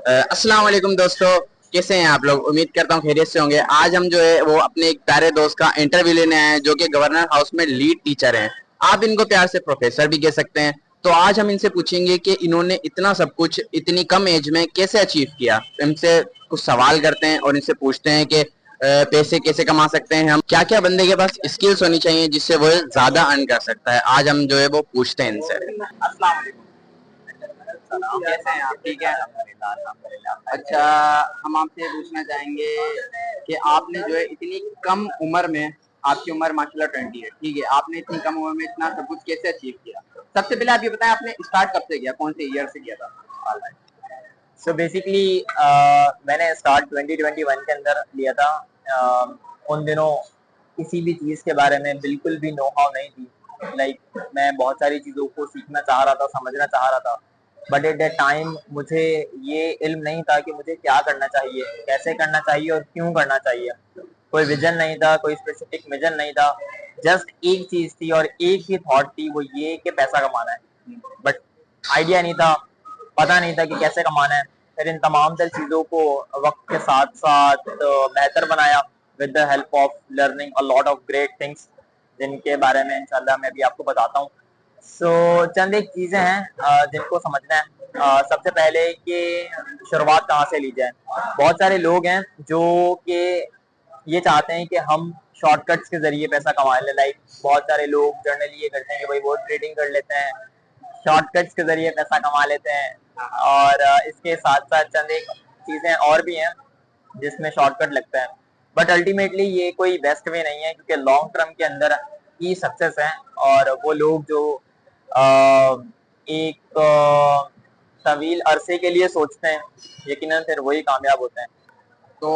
अस्सलाम वालेकुम दोस्तों, कैसे हैं आप लोग। उम्मीद करता हूँ खैरियत से होंगे। आज हम जो है वो अपने एक प्यारे दोस्त का इंटरव्यू लेने आए हैं जो कि गवर्नर हाउस में लीड टीचर हैं। आप इनको प्यार से प्रोफेसर भी कह सकते हैं। तो आज हम इनसे पूछेंगे कि इन्होंने इतना सब कुछ इतनी कम एज में कैसे अचीव किया। इनसे कुछ सवाल करते हैं और इनसे पूछते हैं कि पैसे कैसे कमा सकते हैं हम, क्या क्या बंदे के पास स्किल्स होनी चाहिए जिससे वो ज्यादा अर्न कर सकता है। आज हम जो है वो पूछते हैं इनसे। अस्सलाम वालेकुम। कैसे हैं आप, ठीक है? अच्छा, हम आपसे पूछना चाहेंगे कि आपने जो है इतनी कम उम्र में, आपकी उम्र माशाल्लाह 20 है, ठीक है, आपने इतनी कम उम्र में इतना सब कुछ कैसे अचीव किया। सबसे पहले आप ये बताएं, आपने स्टार्ट कब से किया, कौन से ईयर से किया था। सो बेसिकली मैंने स्टार्ट 2021 के अंदर लिया था। उन दिनों किसी भी चीज़ के बारे में बिल्कुल भी नो हाउ नहीं थी। मैं बहुत सारी चीज़ों को सीखना चाह रहा था, समझना चाह रहा था, बट एट दैट टाइम मुझे ये इल्म नहीं था कि मुझे क्या करना चाहिए, कैसे करना चाहिए और क्यों करना चाहिए। कोई विजन नहीं था, कोई स्पेसिफिक विजन नहीं था। जस्ट एक चीज़ थी और एक ही थॉट थी, वो ये कि पैसा कमाना है। बट आइडिया नहीं था, पता नहीं था कि कैसे कमाना है। फिर इन तमाम तर चीज़ों को वक्त के साथ साथ बेहतर बनाया with the help of learning a lot of great things, जिनके बारे में इंशाल्लाह मैं भी आपको बताता हूँ। चंद एक चीज़ें हैं जिनको समझना है। सबसे पहले कि शुरुआत कहाँ से ली जाए। बहुत सारे लोग हैं जो कि ये चाहते हैं कि हम शॉर्टकट्स के जरिए पैसा कमा लें। बहुत सारे लोग जनरली ये करते हैं कि भाई वो ट्रेडिंग कर लेते हैं, शॉर्टकट्स के जरिए पैसा कमा लेते हैं। और इसके साथ साथ चंद एक चीजें और भी हैं जिसमें शॉर्टकट लगता है, बट अल्टीमेटली ये कोई बेस्ट वे नहीं है, क्योंकि लॉन्ग टर्म के अंदर ही सक्सेस है। और वो लोग जो एक तवील अरसे के लिए सोचते हैं, यकीनन फिर वही कामयाब होते हैं। तो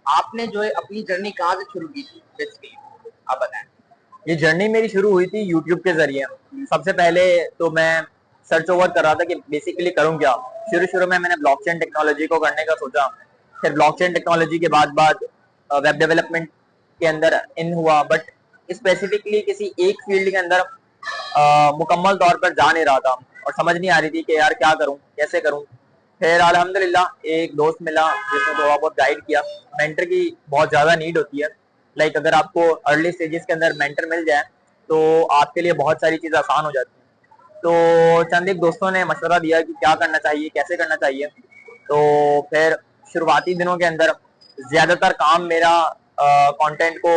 आपने जो है अपनी जर्नी कहाँ से शुरू की थी, बेसिकली आप बताएं। ये जर्नी मेरी शुरू हुई थी यूट्यूब के जरिए। सबसे पहले तो मैं सर्च ओवर कर रहा था कि बेसिकली करूं क्या। शुरू शुरू में मैंने ब्लॉकचेन टेक्नोलॉजी को करने का सोचा। फिर ब्लॉकचेन टेक्नोलॉजी के बाद वेब डेवलपमेंट के अंदर इन हुआ, बट स्पेसिफिकली किसी एक फील्ड के अंदर मुकम्मल तौर पर जा नहीं रहा था और समझ नहीं आ रही थी कि यार क्या करूं, कैसे करूं। फिर अल्हम्दुलिल्लाह एक दोस्त मिला जिसने थोड़ा बहुत गाइड किया। मेंटर की बहुत ज्यादा नीड होती है। अगर आपको अर्ली स्टेजेस के अंदर मेंटर मिल जाए तो आपके लिए बहुत सारी चीजें आसान हो जाती हैं। तो चंद एक दोस्तों ने मशवरा दिया कि क्या करना चाहिए, कैसे करना चाहिए। तो फिर शुरुआती दिनों के अंदर ज्यादातर काम मेरा कंटेंट को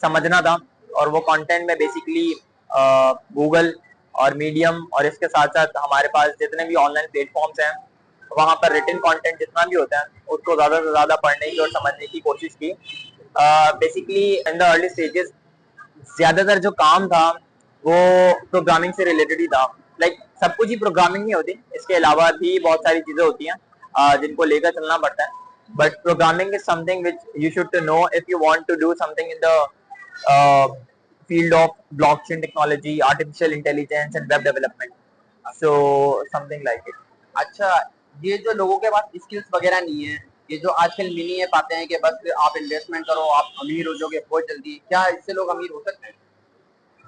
समझना था, और वो कंटेंट में बेसिकली गूगल और मीडियम और इसके साथ साथ हमारे पास जितने भी ऑनलाइन प्लेटफॉर्म्स हैं वहां पर रिटन कंटेंट जितना भी होता है उसको ज्यादा से ज्यादा पढ़ने की और समझने की कोशिश की। Basically in the early stages ज्यादातर जो काम था वो प्रोग्रामिंग से रिलेटेड ही था। सब कुछ ही प्रोग्रामिंग नहीं होती, इसके अलावा भी बहुत सारी चीजें होती हैं जिनको लेकर चलना पड़ता है। But programming is something which you should to know if you want to do something in the field of blockchain technology, artificial intelligence and web development. So something like it. अच्छा, ये जो लोगों के पास स्किल्स वगैरह नहीं है, ये जो आजकल मिल नहीं है पाते हैं कि बस आप इन्वेस्टमेंट करो आप अमीर हो जाओगे बहुत जल्दी, क्या इससे लोग अमीर हो सकते हैं?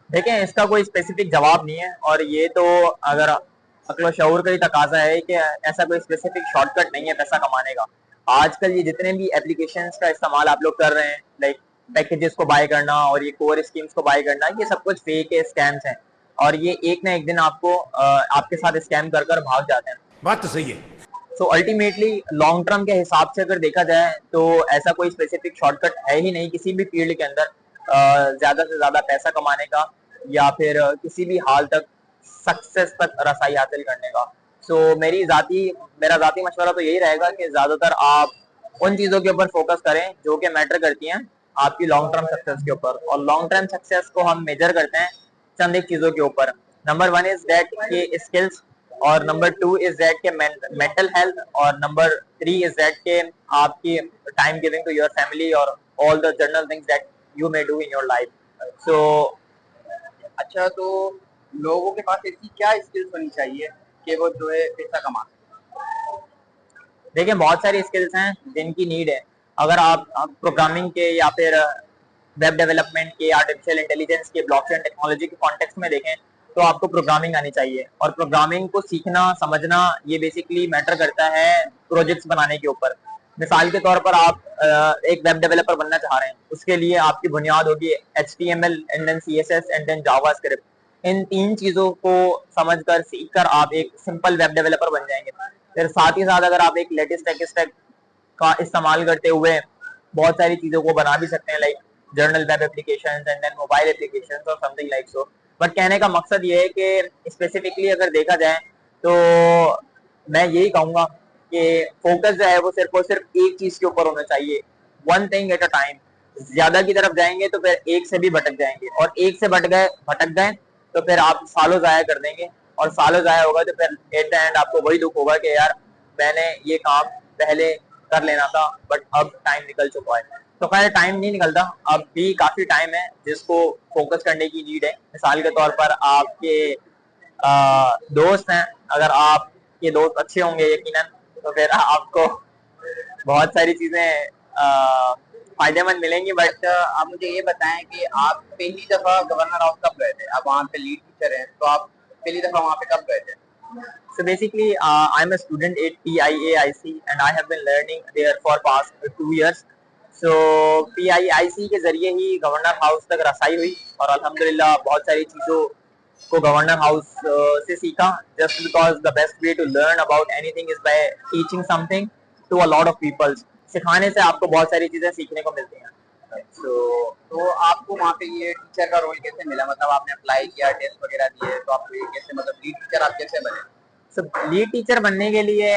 देखें, इसका कोई स्पेसिफिक जवाब नहीं है, और ये तो अगर अक्ल शऊर का ही तकाजा है कि ऐसा कोई स्पेसिफिक शॉर्टकट नहीं है पैसा कमाने का। आजकल ये जितने भी एप्लीकेशंस का इस्तेमाल आप लोग कर रहे हैं, पैकेजेस को बाय करना और ये कोर स्कीम्स को बाय करना, ये सब कुछ फेक है, स्कैम्स हैं, और ये एक ना एक दिन आपको आपके साथ स्कैम कर कर भाग जाते हैं। बात तो सही है। सो अल्टीमेटली लॉन्ग टर्म के हिसाब से अगर देखा जाए तो ऐसा कोई स्पेसिफिक शॉर्टकट है ही नहीं किसी भी फील्ड के अंदर ज्यादा से ज्यादा पैसा कमाने का, या फिर किसी भी हाल तक सक्सेस तक रसाई हासिल करने का। मेरा जाती मशवरा तो यही रहेगा कि ज्यादातर आप उन चीजों के ऊपर फोकस करें जो कि मैटर करती हैं आपकी लॉन्ग टर्म सक्सेस के ऊपर। और लॉन्ग टर्म सक्सेस को हम मेजर करते हैं चंद एक चीजों के ऊपर। नंबर 1 इज दैट के स्किल्स, और नंबर 2 इज दैट के मेंटल हेल्थ, और नंबर 3 इज दैट के आपकी time giving to your family और all the general things that you may do in your life. So अच्छा, तो लोगों के पास ऐसी क्या स्किल्स होनी चाहिए कि वो जो है पैसा कमा सकें? देखिए, बहुत सारी स्किल्स हैं जिनकी नीड है। अगर आप प्रोग्रामिंग के या फिर वेब डेवलपमेंट के, आर्टिफिशियल इंटेलिजेंस के, ब्लॉकचेन टेक्नोलॉजी के कॉन्टेक्स्ट में देखें तो आपको प्रोग्रामिंग आनी चाहिए। और प्रोग्रामिंग को सीखना समझना ये बेसिकली मैटर करता है प्रोजेक्ट्स बनाने के ऊपर। मिसाल के तौर पर आप एक वेब डेवलपर बनना चाह रहे हैं, उसके लिए आपकी बुनियाद होगी HTML and then CSS and then JavaScript. इन 3 चीजों को समझकर सीखकर आप एक सिंपल वेब डेवलपर बन जाएंगे। फिर साथ ही साथ अगर आप एक लेटेस्ट टेक स्टैक का इस्तेमाल करते हुए बहुत सारी चीजों को बना भी सकते हैं, like general web applications and then mobile applications और समथिंग लाइक सो। बट कहने का मकसद ये है कि स्पेसिफिकली अगर देखा जाए तो मैं यही कहूंगा कि फोकस जो है वो सिर्फ और सिर्फ एक चीज के ऊपर होना चाहिए, one thing at a time. ज्यादा की तरफ जाएंगे तो फिर एक से भी भटक जाएंगे, और एक से भटक गए तो फिर आप सालों जाया कर देंगे, और सालों जाया होगा तो फिर एट द एंड आपको वही दुख होगा कि यार मैंने ये काम पहले कर लेना था बट अब टाइम निकल चुका है। तो खैर टाइम नहीं निकलता, अब भी काफी टाइम है जिसको फोकस करने की नीड है। मिसाल के तौर पर आपके दोस्त हैं, अगर आपके दोस्त अच्छे होंगे यकीनन तो फिर आपको बहुत सारी चीजें फायदेमंद मिलेंगी। बट आप मुझे ये बताएं कि आप पहली दफा गवर्नर हाउस कब गए थे? आप वहाँ पे लीड टीचर हैं, तो आप पहली दफा वहाँ पे कब गए थे? So basically, I'm a student at PIAIC and I have been learning there for past 2 years. So PIAIC के जरिए ही गवर्नर हाउस तक रसाई हुई, और अल्हम्दुलिल्लाह बहुत सारी चीज़ों को गवर्नर हाउस से सीखा। Just because the best way to learn about anything is by teaching something to a lot of people. सिखाने से आपको बहुत सारी चीज़ें सीखने को मिलती हैं। तो आपको वहाँ पे ये टीचर का रोल कैसे मिला? मतलब आपने अप्लाई किया, टेस्ट वगैरह दिए, तो आपको ये कैसे, मतलब लीड टीचर आप कैसे बने? सब लीड टीचर बनने के लिए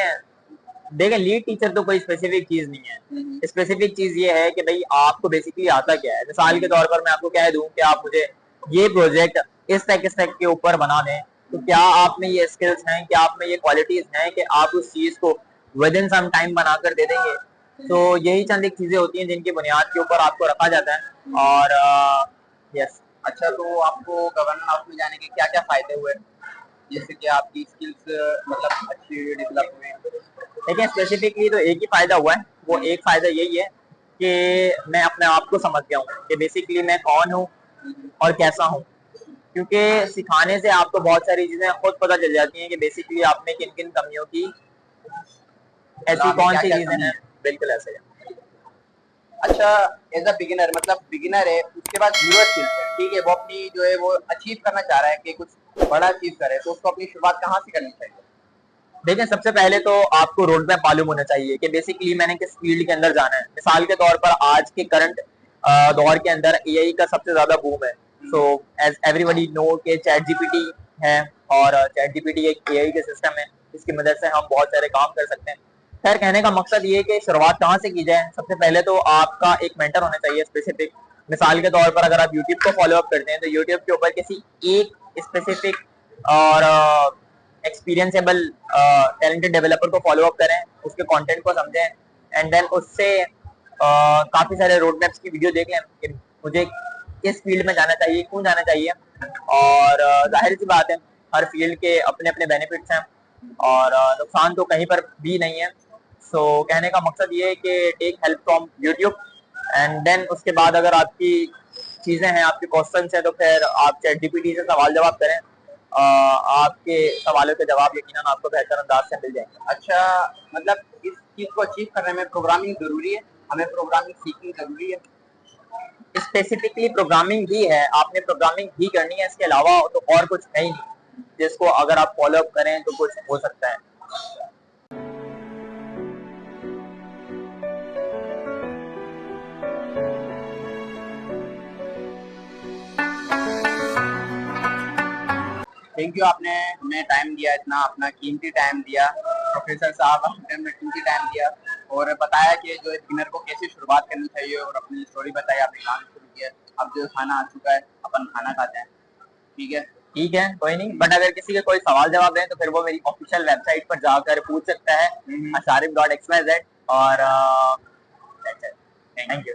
देखें, लीड टीचर तो कोई स्पेसिफिक चीज नहीं है। स्पेसिफिक चीज ये है कि भाई आपको बेसिकली आता क्या है। मिसाल के तौर पर मैं आपको कह दूं कि आप मुझे ये प्रोजेक्ट इस टेक के ऊपर बना दें, तो क्या आप में ये स्किल्स हैं, क्या आप में ये क्वालिटीज हैं कि आप उस चीज को विद इन सम टाइम बनाकर दे देंगे। तो यही चंद एक चीजें होती हैं जिनकी बुनियाद के ऊपर आपको रखा जाता है। और यस। अच्छा, तो आपको गवर्नर हाउस में जाने के क्या क्या फायदे हुए, जैसे कि आपकी स्किल्स मतलब अच्छी डेवलप हुई? देखिए, स्पेसिफिकली तो एक ही फायदा हुआ है। वो एक फायदा यही है कि मैं अपने आप को समझ गया हूँ कि बेसिकली मैं कौन हूँ और कैसा हूँ। क्योंकि सिखाने से आपको बहुत सारी चीजें खुद पता चल जाती हैं कि बेसिकली आप में किन किन कमियों की, ऐसी कौन सी चीजें हैं। बिल्कुल ऐसे है। अच्छा, एज अ बिगिनर, मतलब बिगिनर है, उसके बाद जीरो स्किल्स है, ठीक है, वो अपनी जो है वो अचीव करना चाह रहा है कि कुछ बड़ा अचीव करे, तो उसको अपनी शुरुआत कहाँ से करनी चाहिए? देखिए, सबसे पहले तो आपको रोड मैप मालूम होना चाहिए कि बेसिकली मैंने किस फील्ड के अंदर जाना है। मिसाल के तौर पर आज के करंट दौर के अंदर AI का सबसे ज्यादा बूम है। सो एज एवरीबॉडी नो कि चैट जीपीटी है, और चैट जीपीटी एक AI के सिस्टम है जिसकी मदद से हम बहुत सारे काम कर सकते हैं। खैर, कहने का मकसद ये है कि शुरुआत कहाँ से की जाए। सबसे पहले तो आपका एक मेंटर होना चाहिए स्पेसिफिक। मिसाल के तौर पर अगर आप यूट्यूब को फॉलो अप करते हैं तो यूट्यूब के ऊपर किसी एक स्पेसिफिक और एक्सपीरियंसेबल टैलेंटेड डेवलपर को फॉलो अप करें, उसके कंटेंट को समझें, एंड देन उससे काफी सारे रोड मैप्स की वीडियो देख लें कि मुझे किस फील्ड में जाना चाहिए, क्यों जाना चाहिए। और जाहिर सी बात है, हर फील्ड के अपने अपने बेनिफिट्स हैं और नुकसान तो कहीं पर भी नहीं है। सो कहने का मकसद ये है कि take help from YouTube, and then उसके बाद अगर आपकी चीजें हैं, आपके क्वेश्चन है, तो फिर आप चैट जीपीटी से सवाल जवाब करें। आपके सवालों के जवाब यकीनन आपको बेहतर अंदाज से मिल जाएंगे। अच्छा, मतलब इस चीज को अचीव करने में प्रोग्रामिंग जरूरी है? हमें प्रोग्रामिंग सीखनी जरूरी है? स्पेसिफिकली प्रोग्रामिंग ही है, आपने प्रोग्रामिंग ही करनी है, इसके अलावा तो और कुछ है ही नहीं जिसको अगर आप फॉलो अप करें तो कुछ हो सकता है। थैंक यू, आपने हमें टाइम दिया, इतना अपना कीमती टाइम दिया। प्रोफेसर साहब, आपने हमें कीमती टाइम दिया और बताया कि जो बिगिनर को कैसे शुरुआत करनी चाहिए, और अपनी स्टोरी बताई, आपने काम शुरू किया। अब जो खाना आ चुका है, अपन खाना खाते हैं, ठीक है? ठीक है, कोई नहीं। बट अगर किसी के कोई सवाल जवाब है तो फिर वो मेरी ऑफिशियल वेबसाइट पर जाकर पूछ सकता है, asharif.xyz। और थैंक यू।